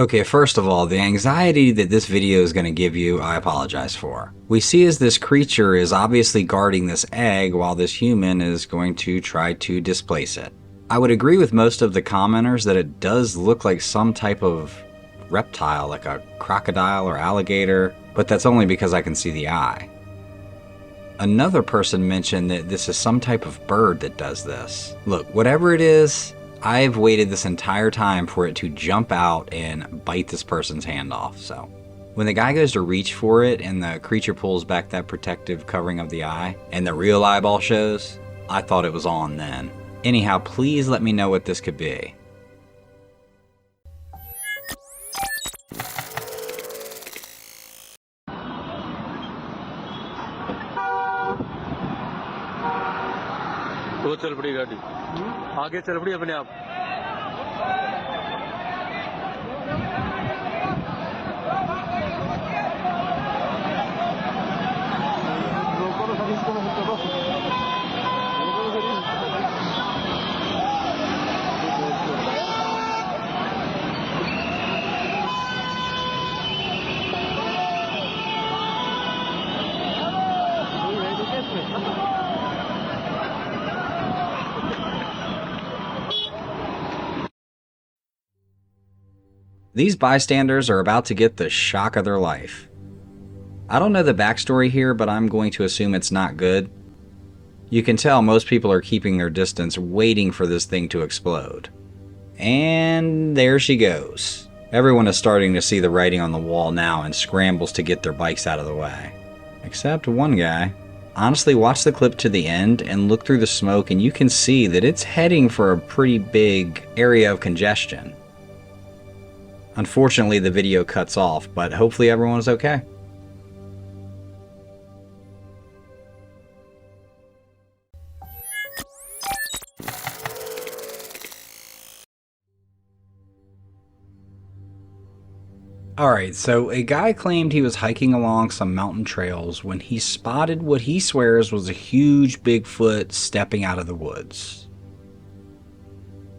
Okay, first of all, the anxiety that this video is going to give you, I apologize for. We see as this creature is obviously guarding this egg while this human is going to try to displace it. I would agree with most of the commenters that it does look like some type of reptile, like a crocodile or alligator, but that's only because I can see the eye. Another person mentioned that this is some type of bird that does this. Look, whatever it is, I've waited this entire time for it to jump out and bite this person's hand off, so. When the guy goes to reach for it and the creature pulls back that protective covering of the eye, and the real eyeball shows, I thought it was on then. Anyhow, please let me know what this could be. तो चल पड़ी गाड़ी आगे चल पड़ी अपने आप These bystanders are about to get the shock of their life. I don't know the backstory here, but I'm going to assume it's not good. You can tell most people are keeping their distance, waiting for this thing to explode. And there she goes. Everyone is starting to see the writing on the wall now and scrambles to get their bikes out of the way. Except one guy. Honestly, watch the clip to the end and look through the smoke and you can see that it's heading for a pretty big area of congestion. Unfortunately, the video cuts off, but hopefully everyone's okay. Alright, so a guy claimed he was hiking along some mountain trails when he spotted what he swears was a huge Bigfoot stepping out of the woods.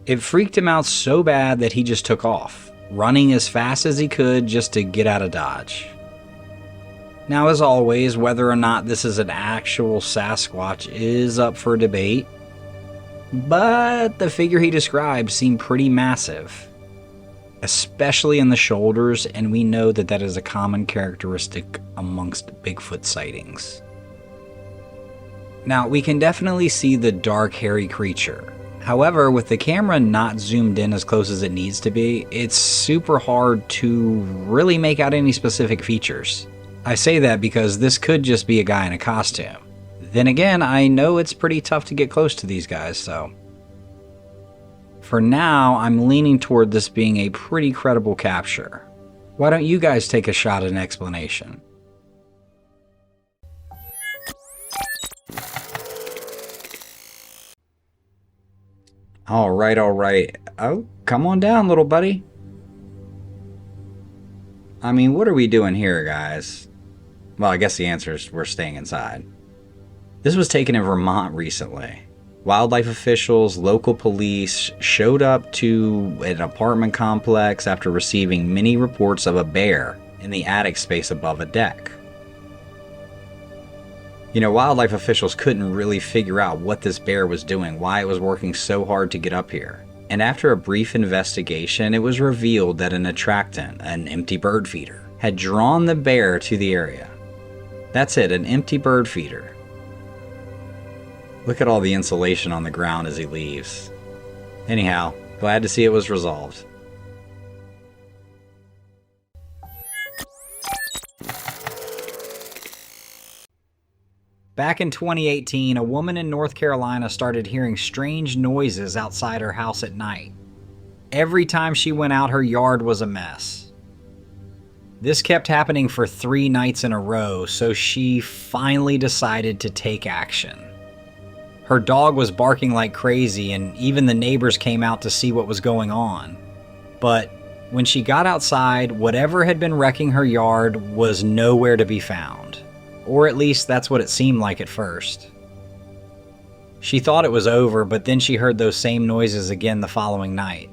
It freaked him out so bad that he just took off, running as fast as he could just to get out of Dodge. Now, as always, whether or not this is an actual Sasquatch is up for debate, but the figure he described seemed pretty massive, especially in the shoulders, and we know that that is a common characteristic amongst Bigfoot sightings. Now, we can definitely see the dark, hairy creature. However, with the camera not zoomed in as close as it needs to be, it's super hard to really make out any specific features. I say that because this could just be a guy in a costume. Then again, I know it's pretty tough to get close to these guys, so. For now, I'm leaning toward this being a pretty credible capture. Why don't you guys take a shot at an explanation? Alright. Oh, come on down, little buddy. I mean, what are we doing here, guys? Well, I guess the answer is we're staying inside. This was taken in Vermont recently. Wildlife officials, local police showed up to an apartment complex after receiving many reports of a bear in the attic space above a deck. You know, wildlife officials couldn't really figure out what this bear was doing, why it was working so hard to get up here. And after a brief investigation, it was revealed that an attractant, an empty bird feeder, had drawn the bear to the area. That's it, an empty bird feeder. Look at all the insulation on the ground as he leaves. Anyhow, glad to see it was resolved. Back in 2018, a woman in North Carolina started hearing strange noises outside her house at night. Every time she went out, her yard was a mess. This kept happening for 3 nights in a row, so she finally decided to take action. Her dog was barking like crazy, and even the neighbors came out to see what was going on. But when she got outside, whatever had been wrecking her yard was nowhere to be found. Or at least that's what it seemed like at first. She thought it was over, but then she heard those same noises again the following night.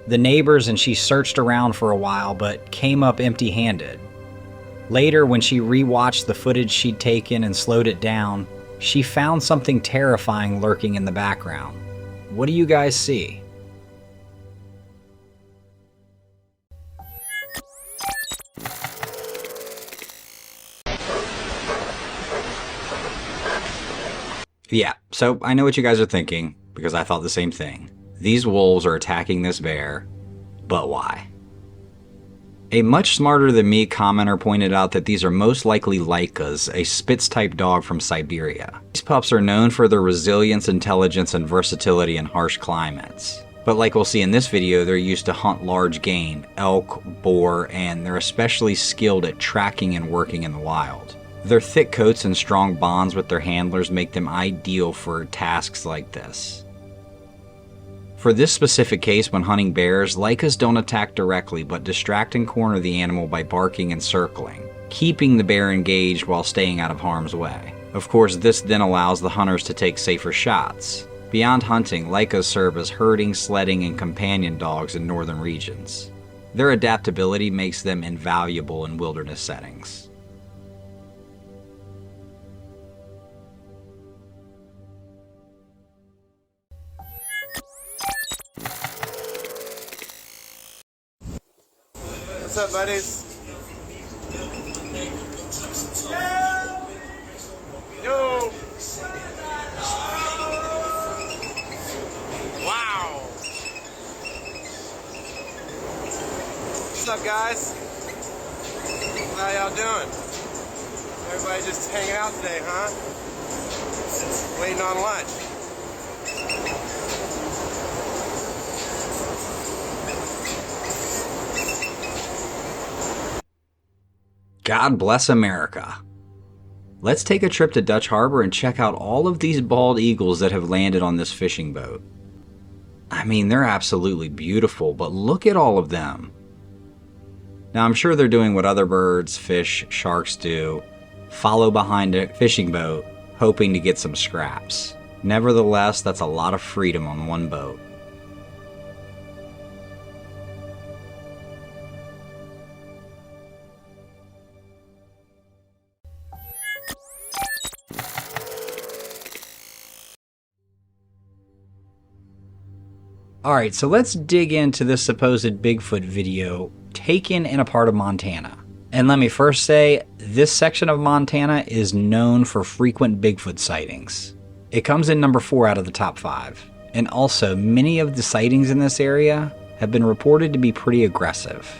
the neighbors and she searched around for a while but came up empty-handed. Later, when she rewatched the footage she'd taken and slowed it down, she found something terrifying lurking in the background. What do you guys see? Yeah, so I know what you guys are thinking, because I thought the same thing. These wolves are attacking this bear, but why? A much smarter than me commenter pointed out that these are most likely Lycas, a Spitz-type dog from Siberia. These pups are known for their resilience, intelligence, and versatility in harsh climates. But like we'll see in this video, they're used to hunt large game, elk, boar, and they're especially skilled at tracking and working in the wild. Their thick coats and strong bonds with their handlers make them ideal for tasks like this. For this specific case, when hunting bears, Lycas don't attack directly but distract and corner the animal by barking and circling, keeping the bear engaged while staying out of harm's way. Of course, this then allows the hunters to take safer shots. Beyond hunting, Lycas serve as herding, sledding, and companion dogs in northern regions. Their adaptability makes them invaluable in wilderness settings. What's up, buddies? Yo! Wow! What's up, guys? How y'all doing? Everybody just hanging out today, huh? Waiting on lunch. God bless America. Let's take a trip to Dutch Harbor and check out all of these bald eagles that have landed on this fishing boat. I mean, they're absolutely beautiful, but look at all of them. Now, I'm sure they're doing what other birds, fish, sharks do, follow behind a fishing boat, hoping to get some scraps. Nevertheless, that's a lot of freedom on one boat. Alright, so let's dig into this supposed Bigfoot video taken in a part of Montana. And let me first say, this section of Montana is known for frequent Bigfoot sightings. It comes in number 4 out of the top 5. And also, many of the sightings in this area have been reported to be pretty aggressive.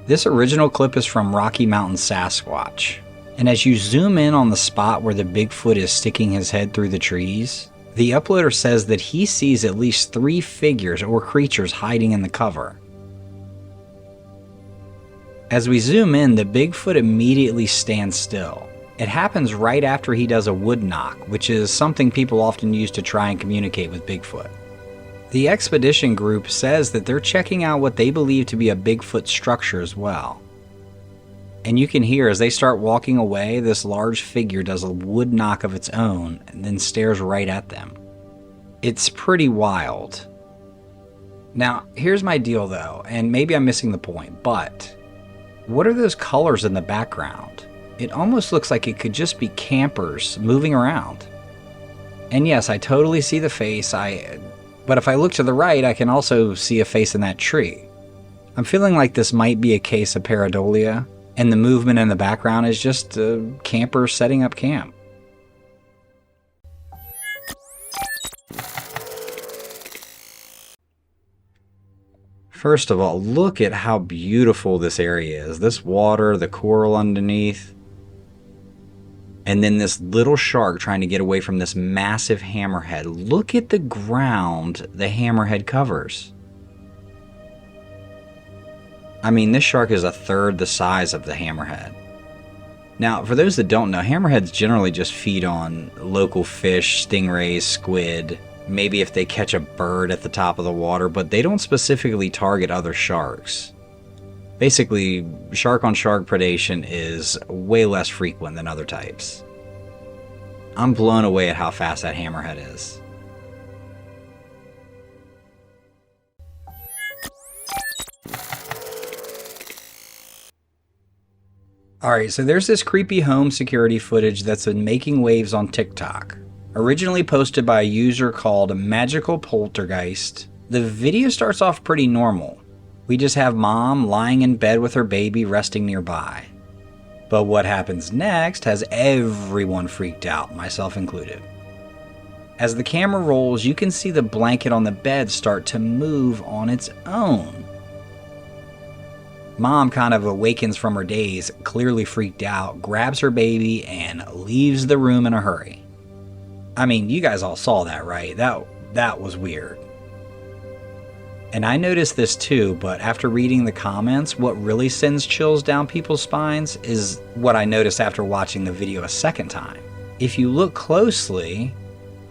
This original clip is from Rocky Mountain Sasquatch. And as you zoom in on the spot where the Bigfoot is sticking his head through the trees, the uploader says that he sees at least 3 figures or creatures hiding in the cover. As we zoom in, the Bigfoot immediately stands still. It happens right after he does a wood knock, which is something people often use to try and communicate with Bigfoot. The expedition group says that they're checking out what they believe to be a Bigfoot structure as well. And you can hear as they start walking away, this large figure does a wood knock of its own and then stares right at them. It's pretty wild. Now, here's my deal though, and maybe I'm missing the point, but what are those colors in the background? It almost looks like it could just be campers moving around. And yes, I totally see the face, but if I look to the right, I can also see a face in that tree. I'm feeling like this might be a case of pareidolia, and the movement in the background is just a camper setting up camp. First of all, look at how beautiful this area is. This water, the coral underneath, and then this little shark trying to get away from this massive hammerhead. Look at the ground the hammerhead covers. I mean, this shark is a third the size of the hammerhead. Now, for those that don't know, hammerheads generally just feed on local fish, stingrays, squid, maybe if they catch a bird at the top of the water, but they don't specifically target other sharks. Basically, shark-on-shark predation is way less frequent than other types. I'm blown away at how fast that hammerhead is. Alright, so there's this creepy home security footage that's been making waves on TikTok. Originally posted by a user called Magical Poltergeist, the video starts off pretty normal. We just have mom lying in bed with her baby resting nearby. But what happens next has everyone freaked out, myself included. As the camera rolls, you can see the blanket on the bed start to move on its own. Mom kind of awakens from her daze, clearly freaked out, grabs her baby, and leaves the room in a hurry. I mean, you guys all saw that, right? That was weird. And I noticed this too, but after reading the comments, what really sends chills down people's spines is what I noticed after watching the video a second time. If you look closely,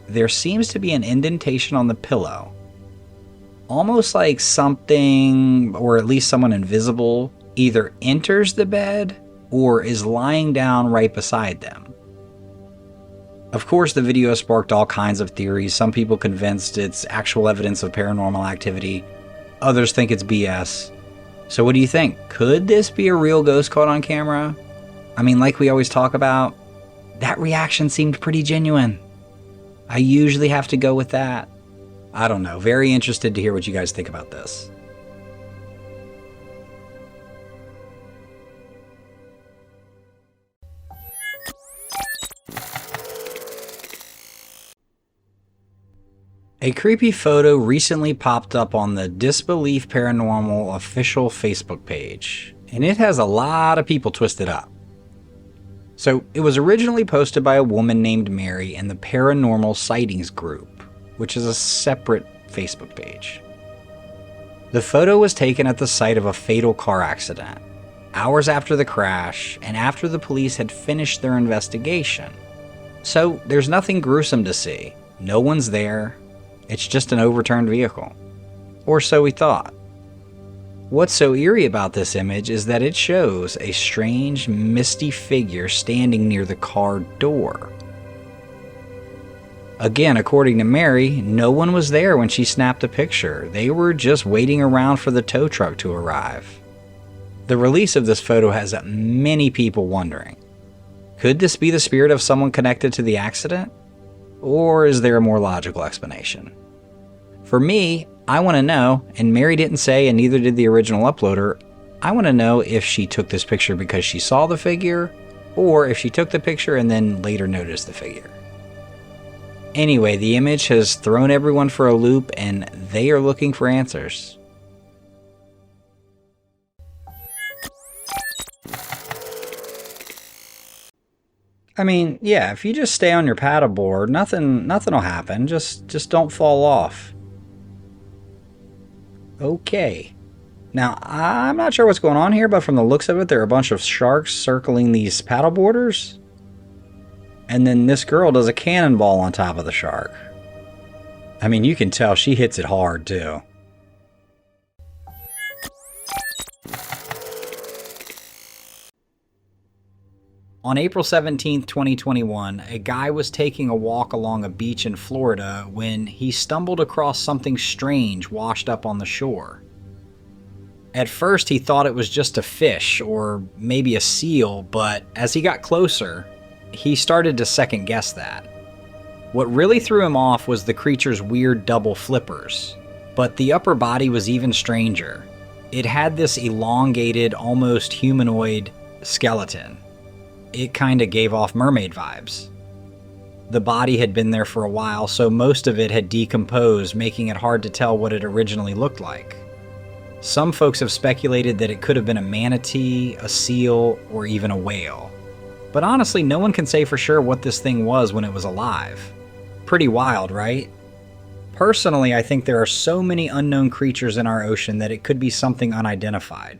there seems to be an indentation on the pillow. Almost like something, or at least someone invisible, either enters the bed or is lying down right beside them. Of course, the video sparked all kinds of theories. Some people convinced it's actual evidence of paranormal activity. Others think it's BS. So what do you think? Could this be a real ghost caught on camera? I mean, like we always talk about, that reaction seemed pretty genuine. I usually have to go with that. I don't know. Very interested to hear what you guys think about this. A creepy photo recently popped up on the Disbelief Paranormal official Facebook page, and it has a lot of people twisted up. So, it was originally posted by a woman named Mary in the Paranormal Sightings group, which is a separate Facebook page. The photo was taken at the site of a fatal car accident, hours after the crash and after the police had finished their investigation. So there's nothing gruesome to see. No one's there. It's just an overturned vehicle. Or so we thought. What's so eerie about this image is that it shows a strange, misty figure standing near the car door. Again, according to Mary, no one was there when she snapped a picture. They were just waiting around for the tow truck to arrive. The release of this photo has many people wondering, could this be the spirit of someone connected to the accident? Or is there a more logical explanation? For me, I want to know, and Mary didn't say and neither did the original uploader, I want to know if she took this picture because she saw the figure, or if she took the picture and then later noticed the figure. Anyway, the image has thrown everyone for a loop and they are looking for answers. I mean, yeah, if you just stay on your paddleboard, nothing will happen. Just don't fall off. Okay. Now, I'm not sure what's going on here, but from the looks of it, there are a bunch of sharks circling these paddleboarders. And then this girl does a cannonball on top of the shark. I mean, you can tell she hits it hard, too. On April 17th, 2021, a guy was taking a walk along a beach in Florida when he stumbled across something strange washed up on the shore. At first, he thought it was just a fish or maybe a seal, but as he got closer, he started to second guess that. What really threw him off was the creature's weird double flippers, but the upper body was even stranger. It had this elongated, almost humanoid skeleton. It kinda gave off mermaid vibes. The body had been there for a while, so most of it had decomposed, making it hard to tell what it originally looked like. Some folks have speculated that it could have been a manatee, a seal, or even a whale. But honestly, no one can say for sure what this thing was when it was alive. Pretty wild, right? Personally, I think there are so many unknown creatures in our ocean that it could be something unidentified.